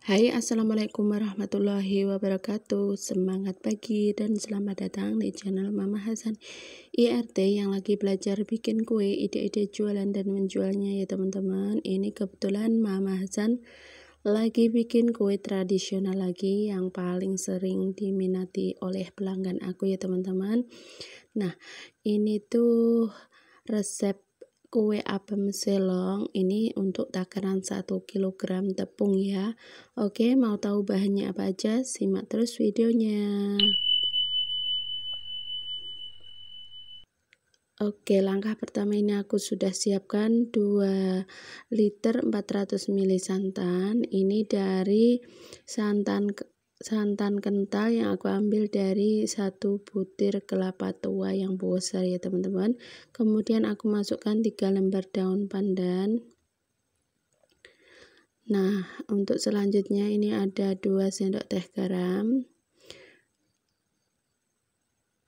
Hai, assalamualaikum warahmatullahi wabarakatuh. Semangat pagi dan selamat datang di channel Mama Hasan IRT yang lagi belajar bikin kue, ide-ide jualan dan menjualnya ya teman-teman. Ini kebetulan Mama Hasan lagi bikin kue tradisional lagi yang paling sering diminati oleh pelanggan aku ya teman-teman. Nah, ini tuh resep kue apem selong ini untuk takaran 1 kg tepung ya. Oke, mau tahu bahannya apa aja? Simak terus videonya. Oke, langkah pertama ini aku sudah siapkan 2 liter 400 ml santan. Ini dari santan kental yang aku ambil dari 1 butir kelapa tua yang besar ya teman-teman. Kemudian aku masukkan 3 lembar daun pandan. Nah, untuk selanjutnya ini ada 2 sendok teh garam.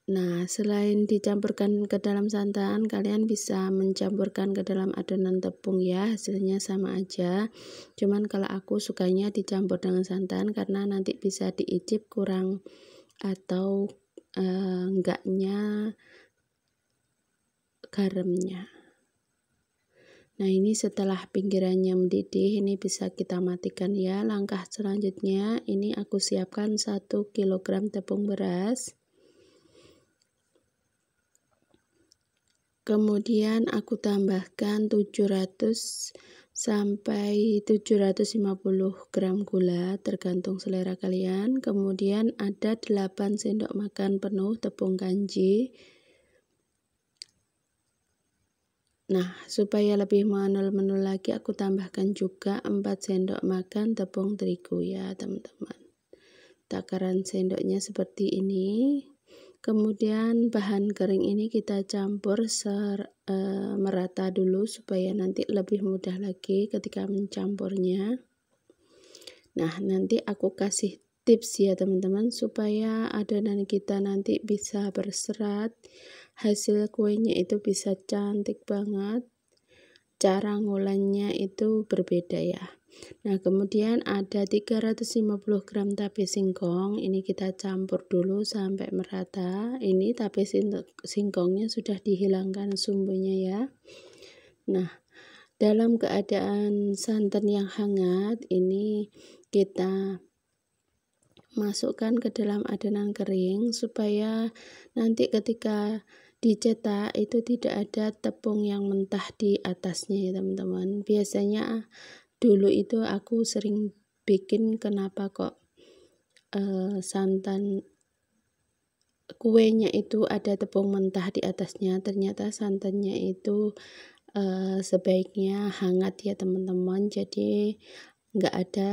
Nah, selain dicampurkan ke dalam santan, kalian bisa mencampurkan ke dalam adonan tepung ya, hasilnya sama aja. Cuman kalau aku sukanya dicampur dengan santan karena nanti bisa diicip kurang atau enggaknya garamnya. Nah, ini setelah pinggirannya mendidih, ini bisa kita matikan ya. Langkah selanjutnya, ini aku siapkan 1 kg tepung beras. Kemudian aku tambahkan 700 sampai 750 gram gula tergantung selera kalian. Kemudian ada 8 sendok makan penuh tepung kanji. Nah, supaya lebih menul-menul lagi aku tambahkan juga 4 sendok makan tepung terigu ya teman-teman. Takaran sendoknya seperti ini. Kemudian bahan kering ini kita campur merata dulu supaya nanti lebih mudah lagi ketika mencampurnya. Nah, nanti aku kasih tips ya teman-teman supaya adonan kita nanti bisa berserat, hasil kuenya itu bisa cantik banget. Cara ngulangnya itu berbeda ya. Nah, kemudian ada 350 gram tape singkong. Ini kita campur dulu sampai merata. Ini tape singkongnya sudah dihilangkan sumbunya ya. Nah, dalam keadaan santan yang hangat, ini kita masukkan ke dalam adonan kering supaya nanti ketika dicetak itu tidak ada tepung yang mentah di atasnya ya teman-teman. Biasanya dulu itu aku sering bikin kenapa kok santan kuenya itu ada tepung mentah di atasnya, ternyata santannya itu sebaiknya hangat ya teman-teman, jadi nggak ada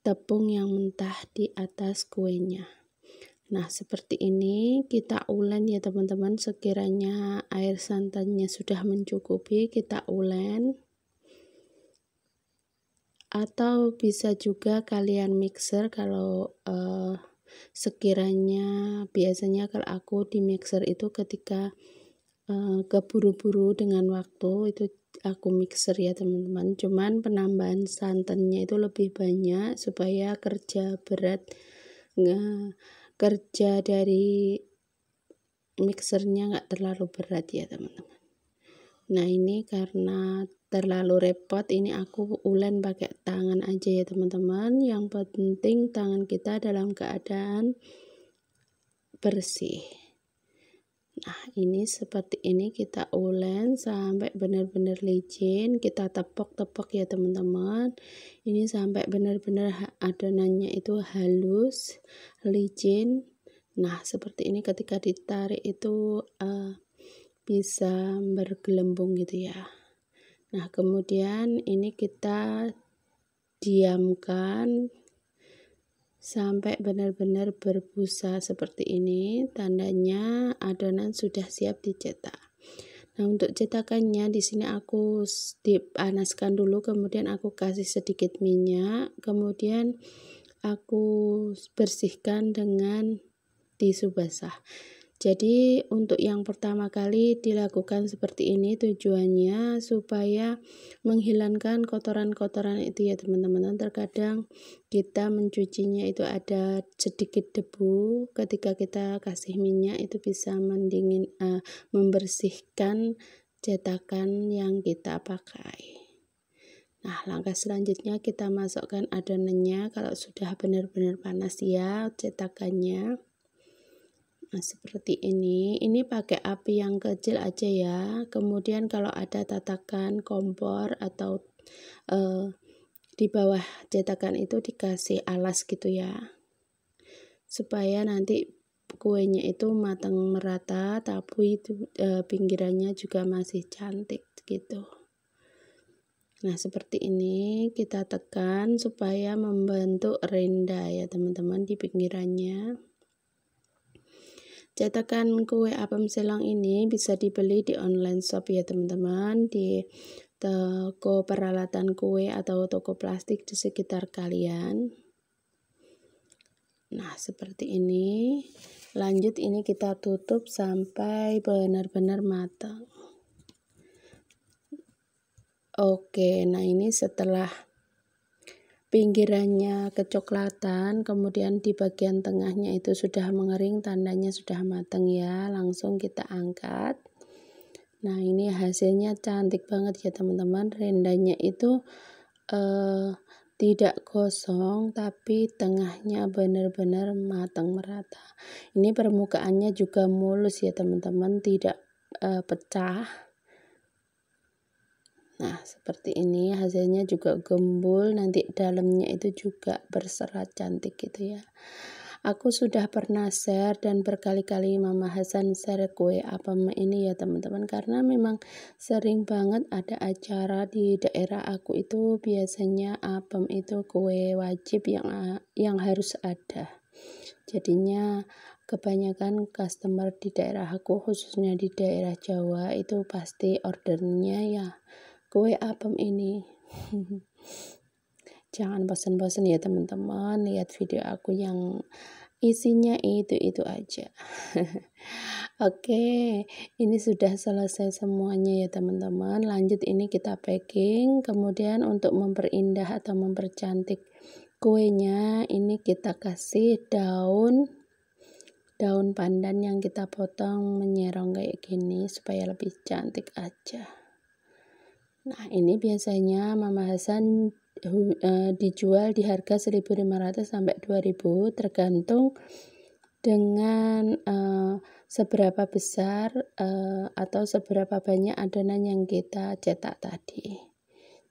tepung yang mentah di atas kuenya. Nah, seperti ini kita ulen ya teman-teman. Sekiranya air santannya sudah mencukupi, kita ulen. Atau bisa juga kalian mixer kalau sekiranya biasanya kalau aku di mixer itu ketika keburu-buru dengan waktu itu aku mixer ya teman-teman. Cuman penambahan santannya itu lebih banyak supaya kerja dari mixernya nggak terlalu berat ya teman-teman. Nah, ini karena terlalu repot, ini aku ulen pakai tangan aja ya teman-teman. Yang penting tangan kita dalam keadaan bersih. Nah, ini seperti ini kita ulen sampai benar-benar licin. Kita tepok-tepok ya teman-teman. Ini sampai benar-benar adonannya itu halus, licin. Nah, seperti ini ketika ditarik itu bisa bergelembung gitu ya. Nah, kemudian ini kita diamkan sampai benar-benar berbusa seperti ini, tandanya adonan sudah siap dicetak. Nah, untuk cetakannya di sini aku dipanaskan dulu, kemudian aku kasih sedikit minyak, kemudian aku bersihkan dengan tisu basah. Jadi untuk yang pertama kali dilakukan seperti ini tujuannya supaya menghilangkan kotoran-kotoran itu ya teman-teman. Terkadang kita mencucinya itu ada sedikit debu, ketika kita kasih minyak itu bisa membersihkan cetakan yang kita pakai. Nah, langkah selanjutnya kita masukkan adonannya kalau sudah benar-benar panas ya cetakannya. Nah, seperti ini pakai api yang kecil aja ya. Kemudian kalau ada tatakan kompor atau di bawah cetakan itu dikasih alas gitu ya, supaya nanti kuenya itu matang merata, tapi itu pinggirannya juga masih cantik gitu. Nah, seperti ini kita tekan supaya membentuk renda ya teman-teman di pinggirannya. Cetakan kue apem selong ini bisa dibeli di online shop ya teman-teman, di toko peralatan kue atau toko plastik di sekitar kalian. Nah, seperti ini. Lanjut ini kita tutup sampai benar-benar matang. Oke, nah ini setelah pinggirannya kecoklatan, kemudian di bagian tengahnya itu sudah mengering, tandanya sudah matang ya, langsung kita angkat. Nah, ini hasilnya cantik banget ya teman-teman. Rendanya itu tidak gosong, tapi tengahnya benar-benar matang merata. Ini permukaannya juga mulus ya teman-teman, tidak pecah. Nah, seperti ini hasilnya juga gembul, nanti dalamnya itu juga berserat cantik gitu ya. Aku sudah pernah share dan berkali-kali Mama Hasan share kue apem ini ya teman-teman, karena memang sering banget ada acara di daerah aku itu, biasanya apem itu kue wajib yang harus ada. Jadinya kebanyakan customer di daerah aku, khususnya di daerah Jawa, itu pasti ordernya ya kue apem ini. Jangan bosan-bosan ya teman-teman, lihat video aku yang isinya itu aja. Oke, ini sudah selesai semuanya ya teman-teman. Lanjut ini kita packing, kemudian untuk memperindah atau mempercantik kuenya, ini kita kasih daun pandan yang kita potong menyerong kayak gini supaya lebih cantik aja. Nah, ini biasanya Mama Hasan dijual di harga 1.500 sampai 2.000 tergantung dengan seberapa besar atau seberapa banyak adonan yang kita cetak tadi.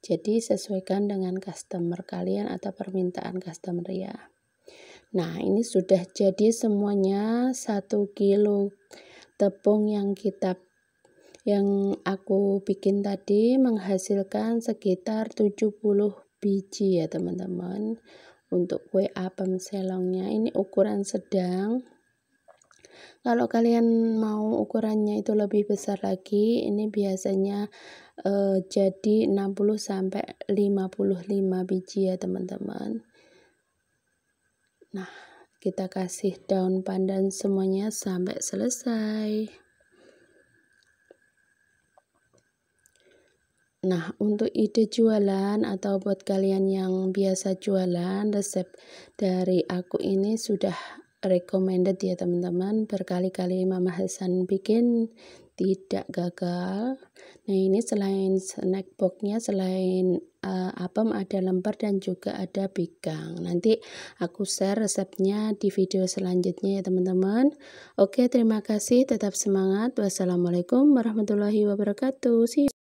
Jadi sesuaikan dengan customer kalian atau permintaan customer ya. Nah, ini sudah jadi semuanya 1 kilo tepung yang aku bikin tadi menghasilkan sekitar 70 biji ya teman-teman. Untuk kue apem selongnya ini ukuran sedang. Kalau kalian mau ukurannya itu lebih besar lagi, ini biasanya jadi 60 sampai 55 biji ya teman-teman. Nah, kita kasih daun pandan semuanya sampai selesai. Nah, untuk ide jualan atau buat kalian yang biasa jualan, resep dari aku ini sudah recommended ya teman-teman. Berkali-kali Mama Hasan bikin tidak gagal. Nah, ini selain snack boxnya, selain apem ada lemper dan juga ada pigang. Nanti aku share resepnya di video selanjutnya ya teman-teman. Oke, terima kasih, tetap semangat. Wassalamualaikum warahmatullahi wabarakatuh. See you.